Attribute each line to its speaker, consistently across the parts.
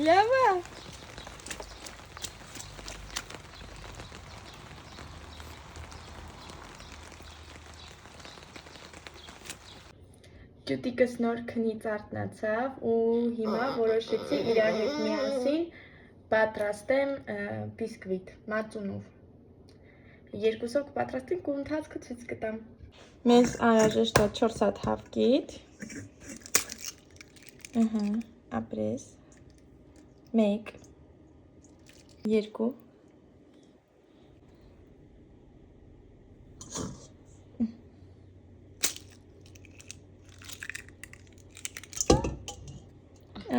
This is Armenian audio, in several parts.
Speaker 1: Լավ է։ Ճուտիկս նոր քնից արթնացավ ու հիմա որոշեցի իրար հետ միասին պատրաստեմ բիսկվիթ մածունով։ Երկուսով կպատրաստենք ու ընթացքը ցույց կտամ։ Մեզ անհրաժեշտ է 4 հատ հավկիթ։ Ապրես։ 1 2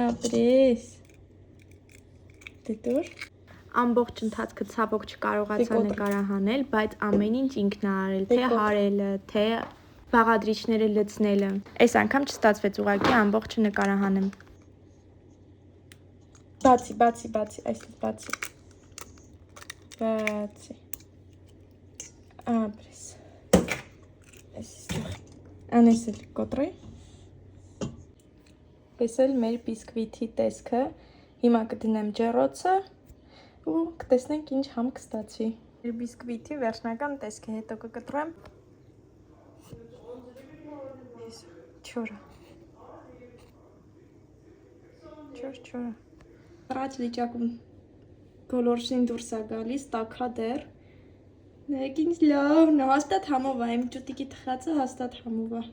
Speaker 1: Ապրես։ Դետոր։ Ամբողջ ընթացքը ցավոք չկարողացա նկարահանել, բայց ամեն ինչ ինքն է արել, թե հարելը, թե բաղադրիչները լցնելը։ Այս անգամ չստացվեց ուղղակի ամբողջը նկարահանեմ։ Բացի, այսպես բացի։ Ապրես։ Այսպես։ Անեսել կոտրի։ Պես էլ մեր բիսկվիթի տեսքը, հիմա կդնեմ ջեռոցը ու կտեսնենք ինչ համ կստացվի։ Մեր բիսկվիթի վերջնական տեսքը, հետո կկտրեմ։ Չորը։ Չոր։ Առաջ վիճակում գոլորշին դուրս է գալիս, տաքա դեռ։ Նայեք ինչ լավն է, հաստատ համով է, իմ ճուտիկի թխածը հաստատ համով է։